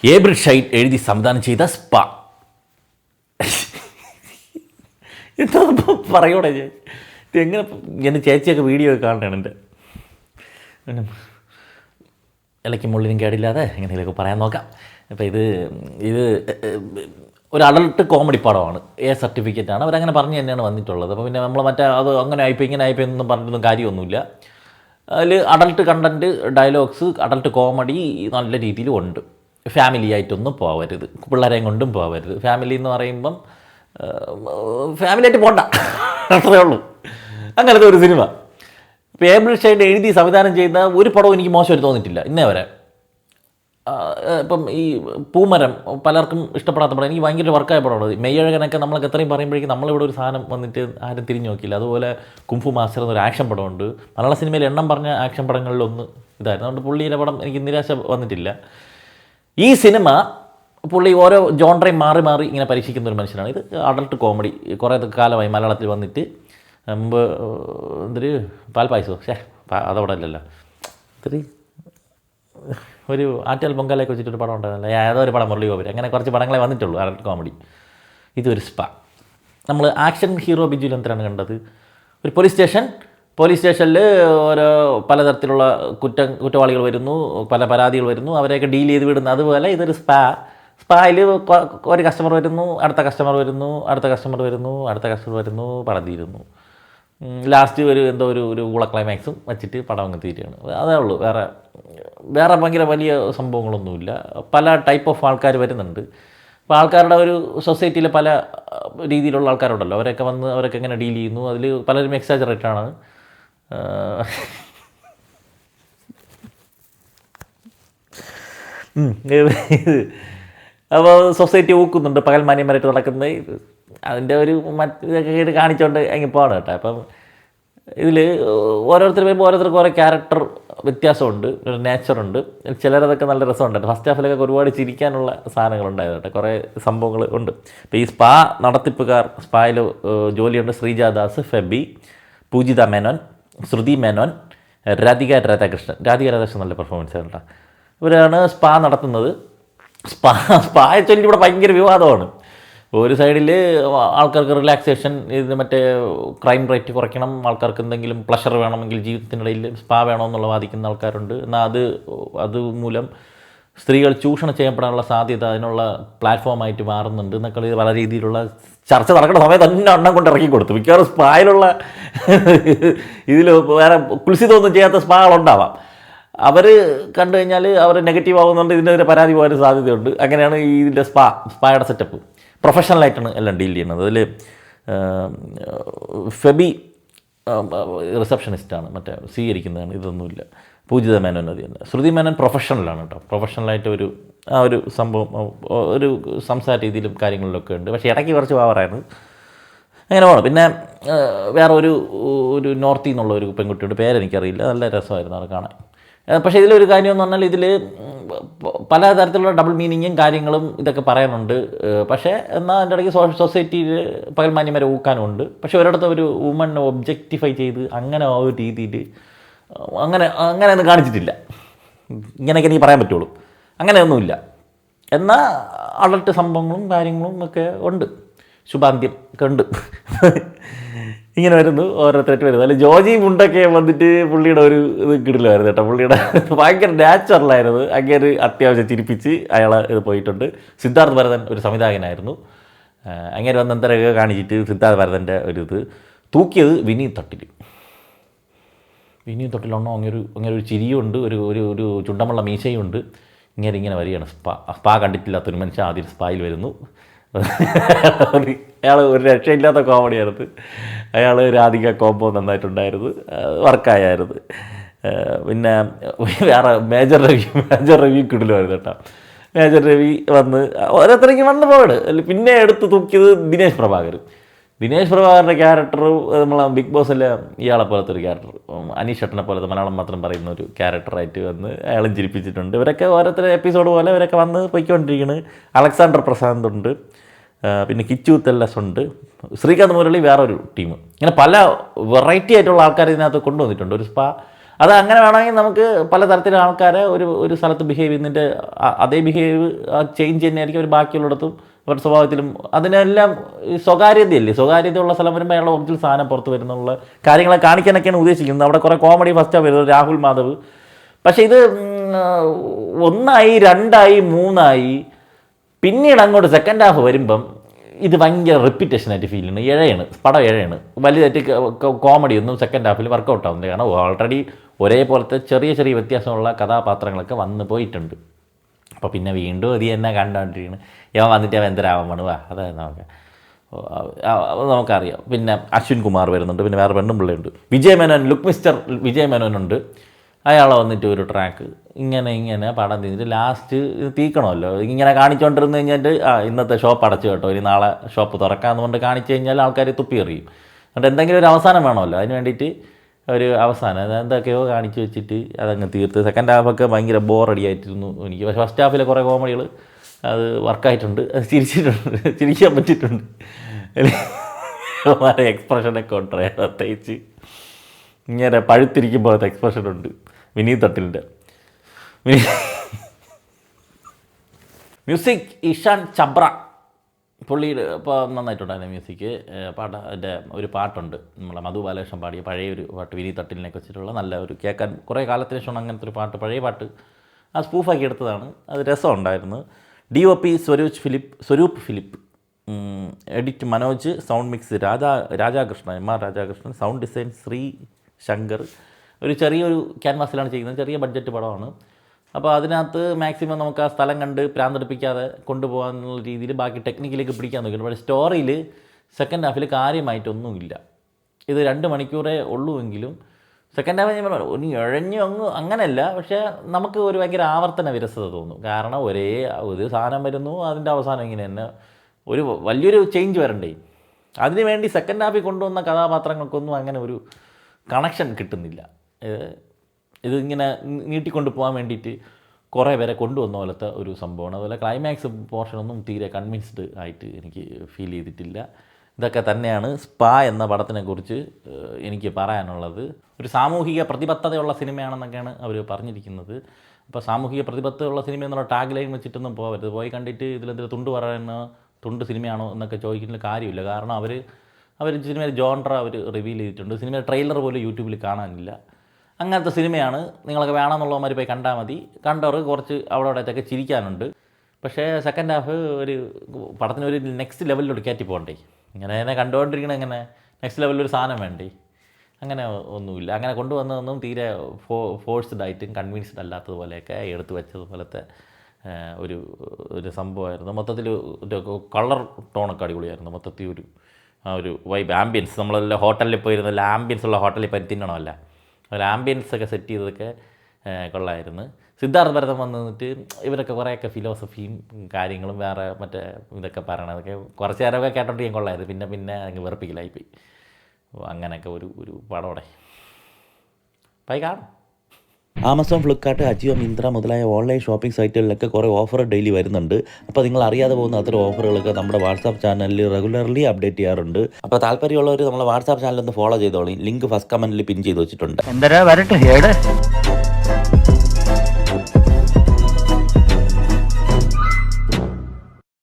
Able Shine എഴുതി സംവിധാനം ചെയ്ത സ്പാ. എന്താ പറയൂടെ ഞാൻ ഇതെങ്ങനെ? എൻ്റെ ചേച്ചിയൊക്കെ വീഡിയോ ഒക്കെ കാണണം എൻ്റെ ഇലയ്ക്കും മുള്ളിനും കേടില്ലാതെ എങ്ങനെയൊക്കെ പറയാൻ നോക്കാം. അപ്പോൾ ഇത് ഒരു അഡൾട്ട് കോമഡി പടമാണ്. സർട്ടിഫിക്കറ്റാണ് അവരങ്ങനെ പറഞ്ഞ് തന്നെയാണ് വന്നിട്ടുള്ളത്. അപ്പോൾ പിന്നെ നമ്മൾ അത് അങ്ങനെ ആയിപ്പോൾ ഇങ്ങനെ ആയിപ്പോൾ എന്നൊന്നും പറഞ്ഞൊന്നും കാര്യമൊന്നുമില്ല. അതിൽ adult content, dialogues, adult comedy നല്ല രീതിയിലും ഉണ്ട്. ഫാമിലി ആയിട്ടൊന്നും പോകരുത്, പിള്ളേരെയും കൊണ്ടും പോകരുത്. ഫാമിലി എന്ന് പറയുമ്പം ഫാമിലിയായിട്ട് പോകണ്ട, അത്രയേ ഉള്ളൂ. അങ്ങനത്തെ ഒരു സിനിമ. ഇപ്പോൾ ഏബിൾ ഷൈൻ എഴുതി സംവിധാനം ചെയ്യുന്ന ഒരു പടവും എനിക്ക് മോശമായിട്ട് തോന്നിയിട്ടില്ല ഇന്നേ വരെ. ഇപ്പം ഈ പൂമരം പലർക്കും ഇഷ്ടപ്പെടാത്ത പടം, എനിക്ക് ഭയങ്കര വർക്കായ പടമാണ്. മെയ്യഴകനൊക്കെ നമ്മളൊക്കെ എത്രയും പറയുമ്പോഴേക്കും നമ്മളിവിടെ ഒരു സാധനം വന്നിട്ട് ആരും തിരിഞ്ഞു നോക്കില്ല. അതുപോലെ കുംഫു മാസ്റ്റർ എന്നൊരു ആക്ഷൻ പടമുണ്ട്. മലയാള സിനിമയിൽ എണ്ണം പറഞ്ഞ ആക്ഷൻ പടങ്ങളിലൊന്ന് ഇതായിരുന്നു. അതുകൊണ്ട് പുള്ളിയുടെ പടം എനിക്ക് നിരാശ വന്നിട്ടില്ല. ഈ സിനിമ പുള്ളി ഓരോ ജോൺറയും മാറി മാറി ഇങ്ങനെ പരീക്ഷിക്കുന്ന ഒരു മനുഷ്യനാണ്. ഇത് അഡൾട്ട് കോമഡി കുറേ കാലമായി മലയാളത്തിൽ വന്നിട്ട്. മുമ്പ് എന്തൊരു പാൽപ്പായസോ അതവിടെ അല്ലല്ലോ, ഇത്തിരി ഒരു ആറ്റൽ പൊങ്കാലയൊക്കെ വെച്ചിട്ടൊരു പടം ഉണ്ടായിരുന്നല്ലോ, ഏതോ ഒരു പടം, മുരളി ഗോപുരം. അങ്ങനെ കുറച്ച് പടങ്ങളെ വന്നിട്ടുള്ളൂ അഡൾട്ട് കോമഡി. ഇതൊരു സ്പാ. നമ്മൾ ആക്ഷൻ ഹീറോ ബിജു ലന്തരാണ് കണ്ടത്. ഒരു പോലീസ് സ്റ്റേഷനിൽ ഓരോ പലതരത്തിലുള്ള കുറ്റവാളികൾ വരുന്നു, പല പരാതികൾ വരുന്നു, അവരെയൊക്കെ ഡീൽ ചെയ്ത് വിടുന്നു. അതുപോലെ ഇതൊരു സ്പായിൽ ഒരു കസ്റ്റമർ വരുന്നു, അടുത്ത കസ്റ്റമർ വരുന്നു, പടം തീരുന്നു. ലാസ്റ്റ് ഒരു ഊള ക്ലൈമാക്സും വെച്ചിട്ട് പടം അങ്ങ് തീരുകയാണ്. അതേ ഉള്ളൂ. വേറെ ഭയങ്കര വലിയ സംഭവങ്ങളൊന്നുമില്ല. പല ടൈപ്പ് ഓഫ് ആൾക്കാർ വരുന്നുണ്ട്. അപ്പോൾ ആൾക്കാരുടെ ഒരു സൊസൈറ്റിയിൽ പല രീതിയിലുള്ള ആൾക്കാരുണ്ടല്ലോ, അവരൊക്കെ എങ്ങനെ ഡീൽ ചെയ്യുന്നു. അതിൽ പലരും എക്സാജറേറ്റാണ്. അപ്പോൾ സൊസൈറ്റി ഊക്കുന്നുണ്ട്, പകൽ മാന്യന്മാരായിട്ട് നടക്കുന്നത്. അതിൻ്റെ ഒരു ഇതൊക്കെ കാണിച്ചുകൊണ്ട് അങ്ങ് പോകണം കേട്ടോ. അപ്പം ഇതിൽ ഓരോരുത്തർ വരുമ്പോൾ ഓരോരുത്തർക്ക് ഓരോ ക്യാരക്ടർ വ്യത്യാസമുണ്ട്, ഒരു നേച്ചറുണ്ട്. ചിലരതൊക്കെ നല്ല രസമുണ്ട്. ഫസ്റ്റ് ഹാഫിലൊക്കെ ഒരുപാട് ചിരിക്കാനുള്ള സാധനങ്ങളുണ്ടായിരുന്നു കേട്ടോ. കുറേ സംഭവങ്ങൾ ഉണ്ട്. ഇപ്പോൾ ഈ സ്പാ നടത്തിപ്പുകാർ, സ്പായിൽ ജോലിയുണ്ട് ശ്രീജാദാസ്, ഫെബി, പൂജിത മേനോൻ, ശ്രുതി മേനോൻ, രാധിക രാധാകൃഷ്ണൻ നല്ല പെർഫോമൻസ് ആണ് കേട്ടോ. ഇവരാണ് സ്പാ നടത്തുന്നത്. സ്പായെ ചൊല്ലി ഇവിടെ ഭയങ്കര വിവാദമാണ്. ഒരു സൈഡിൽ ആൾക്കാർക്ക് റിലാക്സേഷൻ, മറ്റേ ക്രൈം റേറ്റ് കുറയ്ക്കണം, ആൾക്കാർക്ക് എന്തെങ്കിലും പ്ലഷർ വേണമെങ്കിൽ ജീവിതത്തിനിടയിൽ സ്പാ വേണമെന്നുള്ള വാദിക്കുന്ന ആൾക്കാരുണ്ട്. എന്നാൽ അത് മൂലം സ്ത്രീകൾ ചൂഷണം ചെയ്യപ്പെടാനുള്ള സാധ്യത അതിനുള്ള പ്ലാറ്റ്ഫോമായിട്ട് മാറുന്നുണ്ട് എന്നൊക്കെ പല രീതിയിലുള്ള ചർച്ച നടക്കുന്ന സമയത്ത് തന്നെ എണ്ണം കൊണ്ട് ഇറക്കി കൊടുത്തു. മിക്കവാറും സ്പായിലുള്ള ഇതിൽ വേറെ കുൽസിതമൊന്നും ചെയ്യാത്ത സ്പാകളുണ്ടാവാം. അവർ കണ്ടു കഴിഞ്ഞാൽ അവർ നെഗറ്റീവ് ആവുന്നുണ്ട്, ഇതിനെതിരെ പരാതി പോകാൻ സാധ്യതയുണ്ട്. അങ്ങനെയാണ് ഇതിൻ്റെ സ്പായുടെ സെറ്റപ്പ്. പ്രൊഫഷണലായിട്ടാണ് എല്ലാം ഡീൽ ചെയ്യുന്നത്. അതിൽ ഫെബി റിസപ്ഷനിസ്റ്റാണ്, മറ്റേ സ്വീകരിക്കുന്നതാണ്. ഇതൊന്നുമില്ല. പൂജിത മേനോൻ അത് തന്നെ. ശ്രുതി മേനോൻ പ്രൊഫഷണലാണ് കേട്ടോ. പ്രൊഫഷണലായിട്ട് ഒരു സംഭവം, ഒരു സംസാര രീതിയിലും കാര്യങ്ങളിലൊക്കെ ഉണ്ട്. പക്ഷേ ഇടയ്ക്ക് കുറച്ച് പാവറായിരുന്നു. അങ്ങനെ പോകണം. പിന്നെ വേറെ ഒരു നോർത്തിൽ നിന്നുള്ള ഒരു പെൺകുട്ടിയുടെ പേരെനിക്കറിയില്ല, നല്ല രസമായിരുന്നു അത് കാണാൻ. പക്ഷേ ഇതിലൊരു കാര്യം എന്ന് പറഞ്ഞാൽ ഇതിൽ പല തരത്തിലുള്ള ഡബിൾ മീനിങ്ങും കാര്യങ്ങളും ഇതൊക്കെ പറയാനുണ്ട്. പക്ഷേ എന്നാൽ അതിൻ്റെ ഇടയ്ക്ക് സൊസൈറ്റിയിൽ പകൽമാന്യന്മാരെ ഊക്കാനുമുണ്ട്. പക്ഷേ ഒരിടത്ത് ഒരു വുമണിനെ ഒബ്ജക്റ്റിഫൈ ചെയ്ത് അങ്ങനെ ആ ഒരു രീതിയിൽ അങ്ങനെയൊന്നും കാണിച്ചിട്ടില്ല. ഇങ്ങനെയൊക്കെ എനിക്ക് പറയാൻ പറ്റുള്ളൂ. അങ്ങനെയൊന്നുമില്ല. എന്നാൽ അഡൾട്ട് സംഭവങ്ങളും കാര്യങ്ങളും ഒക്കെ ഉണ്ട്. ശുഭാന്ത്യം ഒക്കെ ഉണ്ട്. ഇങ്ങനെ വരുന്നു, ഓരോരുത്തരായിട്ട് വരുന്നു. അല്ല, ജോജി മുണ്ടൊക്കെ വന്നിട്ട് പുള്ളിയുടെ ഒരു ഇത് കിടിലായിരുന്നു കേട്ടോ. പുള്ളിയുടെ ഭയങ്കര നാച്ചുറലായിരുന്നു. അങ്ങനെ അത്യാവശ്യം ചിരിപ്പിച്ച് അയാളെ ഇത് പോയിട്ടുണ്ട്. സിദ്ധാർത്ഥ് ഭരതൻ ഒരു സംവിധായകനായിരുന്നു. അങ്ങനെ വന്ന് എന്തൊക്കെ കാണിച്ചിട്ട് സിദ്ധാർത്ഥ് ഭരതൻ്റെ ഒരു ഇത് തൂക്കിയത് വിനീത് തൊട്ടിലുണ്ടോ. അങ്ങനെ ഒരു ചിരിയുണ്ട്, ഒരു ചുണ്ടമുള്ള മീശയുണ്ട്. ഇങ്ങനെ വരികയാണ്. സ്പാ കണ്ടിട്ടില്ലാത്തൊരു മനുഷ്യൻ ആദ്യം സ്പായിൽ വരുന്നു. അയാൾ ഒരു രക്ഷയില്ലാത്ത കോമഡിയായിരുന്നു. അയാൾ രാധിക കോമ്പോ നന്നായിട്ടുണ്ടായിരുന്നു, വർക്കായിരുന്നു. പിന്നെ വേറെ മേജർ രവി കിടിലുമായിരുന്നു കേട്ടോ. മേജർ രവി വന്ന് ഓരോരുത്തരേക്ക് വന്ന് പോകട്. പിന്നെ എടുത്ത് തൂക്കിയത് ദിനേശ് പ്രഭാകറിൻ്റെ ക്യാരക്ടർ നമ്മളെ ബിഗ് ബോസിലെ ഇയാളെ പോലത്തെ ഒരു ക്യാരക്ടർ, അനീഷ് ഷട്ടനെ പോലത്തെ മലയാളം മാത്രം പറയുന്ന ഒരു ക്യാരക്ടറായിട്ട് വന്ന് അയാളും ചിരിപ്പിച്ചിട്ടുണ്ട്. ഇവരൊക്കെ ഓരോരുത്തർ എപ്പിസോഡ് പോലെ ഇവരൊക്കെ വന്ന് പോയിക്കൊണ്ടിരിക്കുന്നത്. അലക്സാണ്ടർ പ്രസാദ് ഉണ്ട്, പിന്നെ കിച്ചു തെല്ലസ് ഉണ്ട്, ശ്രീകാന്ത് മുരളി വേറൊരു ടീം. ഇങ്ങനെ പല വെറൈറ്റി ആയിട്ടുള്ള ആൾക്കാർ ഇതിനകത്ത് കൊണ്ടുവന്നിട്ടുണ്ട്. ഒരു സ്പാ അത് അങ്ങനെ വേണമെങ്കിൽ നമുക്ക് പലതരത്തിലുള്ള ആൾക്കാരെ ഒരു സ്ഥലത്ത് ബിഹേവ് ചെയ്യുന്നതിൻ്റെ അതേ ബിഹേവ് ചേഞ്ച് തന്നെയായിരിക്കും അവർ ബാക്കിയുള്ളിടത്തും അവരുടെ സ്വഭാവത്തിലും. അതിനെല്ലാം സ്വകാര്യതയല്ലേ, സ്വകാര്യതയുള്ള സ്ഥലം വരുമ്പോൾ അയാളുടെ ഒറിജിനൽ സാധനം പുറത്ത് വരുന്നുള്ള കാര്യങ്ങളെ കാണിക്കാനൊക്കെയാണ് ഉദ്ദേശിക്കുന്നത്. അവിടെ കുറേ കോമഡി ഫസ്റ്റാണ് വരുന്നത്, രാഹുൽ മാധവ്. പക്ഷേ ഇത് 1 2 3 പിന്നീട് അങ്ങോട്ട് സെക്കൻഡ് ഹാഫ് വരുമ്പം ഇത് ഭയങ്കര റിപ്പീറ്റേഷനായിട്ട് ഫീൽ ചെയ്യുന്നു. ഇഴയാണ്, പടം ഇഴയാണ്. വലുതായിട്ട് കോമഡിയൊന്നും സെക്കൻഡ് ഹാഫിൽ വർക്കൗട്ട് ആവുന്നില്ല. കാരണം ഓൾറെഡി ഒരേപോലത്തെ ചെറിയ ചെറിയ വ്യത്യാസമുള്ള കഥാപാത്രങ്ങളൊക്കെ വന്നു പോയിട്ടുണ്ട്. അപ്പോൾ പിന്നെ വീണ്ടും ഇത് തന്നെ കണ്ടുകൊണ്ടിരിക്കുന്നു. ഇവൻ വന്നിട്ട് അവൻ എന്തരാവാൻ വേണുവാ, അതായത് നമുക്കറിയാം. പിന്നെ അശ്വിൻ കുമാർ വരുന്നുണ്ട്, പിന്നെ വേറെ പെണ്ണും പിള്ളയുണ്ട്. വിജയ് മേനോൻ, ലുക്ക് മിസ്റ്റർ വിജയ് മേനോനുണ്ട്. അയാളെ വന്നിട്ട് ഒരു ട്രാക്ക് ഇങ്ങനെ പടം തിന്നിട്ട് ലാസ്റ്റ് ഇത് തീക്കണമല്ലോ. ഇങ്ങനെ കാണിച്ചുകൊണ്ടിരുന്ന് കഴിഞ്ഞിട്ട് ഇന്നത്തെ ഷോപ്പ് അടച്ചു കേട്ടോ, ഇനി നാളെ ഷോപ്പ് തുറക്കാമെന്ന് കൊണ്ട് കാണിച്ചു കഴിഞ്ഞാൽ ആൾക്കാർ തുപ്പി എറിയും. അതുകൊണ്ട് എന്തെങ്കിലും ഒരു അവസാനം വേണമല്ലോ, അതിന് വേണ്ടിയിട്ട് ഒരു അവസാനം എന്തൊക്കെയോ കാണിച്ച് വെച്ചിട്ട് അതങ്ങ് തീർത്ത്. സെക്കൻഡ് ഹാഫൊക്കെ ഭയങ്കര ബോറടിയായിട്ടിരുന്നു എനിക്ക്. പക്ഷേ ഫസ്റ്റ് ഹാഫിലെ കുറേ കോമഡികൾ അത് വർക്കായിട്ടുണ്ട്, അത് ചിരിക്കാൻ പറ്റിയിട്ടുണ്ട്. എക്സ്പ്രഷനൊക്കെ ഉണ്ട്, പ്രത്യേകിച്ച് ഇങ്ങനെ പഴുത്തിരിക്കുമ്പോഴത്തെ എക്സ്പ്രഷനുണ്ട് വിനീത് തട്ടിലിൻ്റെ. മ്യൂസിക് ഇഷാൻ ചബ്ര, പുള്ളിയുടെ ഇപ്പോൾ നന്നായിട്ടുണ്ടായിരുന്നു മ്യൂസിക്. അതിൻ്റെ ഒരു പാട്ടുണ്ട് നമ്മളെ മധു ബാലകൃഷ്ണൻ പാടിയ പഴയ ഒരു പാട്ട്, വിനീത് തട്ടിലിനൊക്കെ വെച്ചിട്ടുള്ള നല്ല ഒരു കേൾക്കാൻ കുറേ കാലത്തിന് ശേഷമാണ് അങ്ങനത്തെ ഒരു പാട്ട്, പഴയ പാട്ട്. ആ സ്പൂഫാക്കി എടുത്തതാണ്, അത് രസമുണ്ടായിരുന്നു. DOP Swaroop Philip, edit Manoj, sound mix Rajakrishnan, MR Rajakrishnan, sound design Sree Shankar. ഒരു ചെറിയൊരു ക്യാൻവാസിലാണ് ചെയ്യുന്നത്, ചെറിയ ബഡ്ജറ്റ് പടമാണ്. അപ്പോൾ അതിനകത്ത് മാക്സിമം നമുക്ക് ആ സ്ഥലം കണ്ട് പ്രാന്തെടുപ്പിക്കാതെ കൊണ്ടുപോകാനുള്ള രീതിയിൽ ബാക്കി ടെക്നിക്കിലേക്ക് പിടിക്കാൻ നോക്കിയിട്ടുണ്ട്. പക്ഷേ സ്റ്റോറിയിൽ സെക്കൻഡ് ഹാഫിൽ കാര്യമായിട്ടൊന്നുമില്ല. ഇത് 2 മണിക്കൂറേ ഉള്ളൂവെങ്കിലും സെക്കൻഡ് ഹാഫ് ഞാൻ പറഞ്ഞു ഒന്ന് ഇഴഞ്ഞു അങ്ങനെയല്ല. പക്ഷേ നമുക്ക് ഒരു ഭയങ്കര ആവർത്തന വിരസത തോന്നും. കാരണം ഒരു സാധനം വരുന്നു, അതിൻ്റെ അവസാനം ഇങ്ങനെ തന്നെ ഒരു വലിയൊരു ചേഞ്ച് വരണ്ടേ. അതിനു വേണ്ടി സെക്കൻഡ് ഹാഫിൽ കൊണ്ടുവന്ന കഥാപാത്രങ്ങൾക്കൊന്നും അങ്ങനെ ഒരു കണക്ഷൻ കിട്ടുന്നില്ല. ഇതിങ്ങനെ നീട്ടിക്കൊണ്ട് പോകാൻ വേണ്ടിയിട്ട് കുറേ പേരെ കൊണ്ടുവന്ന പോലത്തെ ഒരു സംഭവമാണ്. അതുപോലെ ക്ലൈമാക്സ് പോർഷനൊന്നും തീരെ കൺവിൻസ്ഡ് ആയിട്ട് എനിക്ക് ഫീൽ ചെയ്തിട്ടില്ല. ഇതൊക്കെ തന്നെയാണ് സ്പാ എന്ന പടത്തിനെക്കുറിച്ച് എനിക്ക് പറയാനുള്ളത്. ഒരു സാമൂഹിക പ്രതിബദ്ധതയുള്ള സിനിമയാണെന്നൊക്കെയാണ് അവർ പറഞ്ഞിരിക്കുന്നത്. അപ്പോൾ സാമൂഹിക പ്രതിബദ്ധതയുള്ള സിനിമ എന്നുള്ള ടാഗ് ലൈൻ വെച്ചിട്ടൊന്നും പോകരുത്. പോയി കണ്ടിട്ട് ഇതിലെന്തെങ്കിലും തുണ്ട് പറയുന്ന തുണ്ട് സിനിമയാണോ എന്നൊക്കെ ചോദിക്കുന്ന കാര്യമില്ല. കാരണം അവർ സിനിമയുടെ ജോൺറ അവർ റിവീൽ ചെയ്തിട്ടുണ്ട്. സിനിമയുടെ ട്രെയിലർ പോലും യൂട്യൂബിൽ കാണാനില്ല. അങ്ങനത്തെ സിനിമയാണ്. നിങ്ങളൊക്കെ വേണമെന്നുള്ളവന്മാർ പോയി കണ്ടാൽ മതി. കണ്ടവർ കുറച്ച് അവിടെയൊക്കെ ചിരിക്കാനുണ്ട്. പക്ഷേ സെക്കൻഡ് ഹാഫ് ഒരു പടത്തിനൊരു നെക്സ്റ്റ് ലെവലിലോട്ട് കയറ്റി പോകണ്ടേ. ഇങ്ങനെ കണ്ടുകൊണ്ടിരിക്കണ ഇങ്ങനെ നെക്സ്റ്റ് ലെവലിലൊരു സാധനം വേണ്ടേ. അങ്ങനെ ഒന്നുമില്ല. അങ്ങനെ കൊണ്ടുവന്നതൊന്നും തീരെ ഫോഴ്സ്ഡ് ആയിട്ടും കൺവിൻസ്ഡ് അല്ലാത്തതുപോലെയൊക്കെ എടുത്തു വെച്ചതുപോലത്തെ ഒരു സംഭവമായിരുന്നു. മൊത്തത്തിൽ ഒരു കളർ ടോണൊക്കെ അടിപൊളിയായിരുന്നു. മൊത്തത്തിൽ ഒരു വൈബ് ആംബിയൻസ്, നമ്മളെല്ലാം ഹോട്ടലിൽ പോയിരുന്നല്ല ആംബിയൻസ് ഉള്ള ഹോട്ടലിൽ പോയി തിന്നണമല്ല, ഒരു ആംബിയൻസ് ഒക്കെ സെറ്റ് ചെയ്തതൊക്കെ കൊള്ളായിരുന്നു. സിദ്ധാർത്ഥ് ഭരതൻ വന്നിട്ട് ഇവരൊക്കെ കുറേയൊക്കെ ഫിലോസഫിയും കാര്യങ്ങളും വേറെ മറ്റേ ഇതൊക്കെ പറയണതൊക്കെ കുറച്ച് നേരമൊക്കെ കേട്ടോണ്ട് ഞാൻ കൊള്ളായിരുന്നു. പിന്നെ അങ്ങ് വെറുപ്പിക്കലായിപ്പോയി. അങ്ങനെയൊക്കെ ഒരു പടോടെ പോയി കാണും. ആമസോൺ, ഫ്ലിപ്കാർട്ട്, അജിയോ, മിന്ത്ര മുതലായ ഓൺലൈൻ ഷോപ്പിംഗ് സൈറ്റുകളിലൊക്കെ കുറേ ഓഫർ ഡെയിലി വരുന്നുണ്ട്. അപ്പോൾ നിങ്ങൾ അറിയാതെ പോകുന്ന അത്തരം ഓഫറുകളൊക്കെ നമ്മുടെ വാട്സാപ്പ് ചാനലിൽ റെഗുലർലി അപ്ഡേറ്റ് ചെയ്യാറുണ്ട്. അപ്പോൾ താല്പര്യമുള്ളവർ നമ്മളെ വാട്സാപ്പ് ചാനൽ ഒന്ന് ഫോളോ ചെയ്തോളി. ലിങ്ക് ഫസ്റ്റ് കമൻറ്റിൽ പിൻ ചെയ്ത് വെച്ചിട്ടുണ്ട്. വരട്ടെ.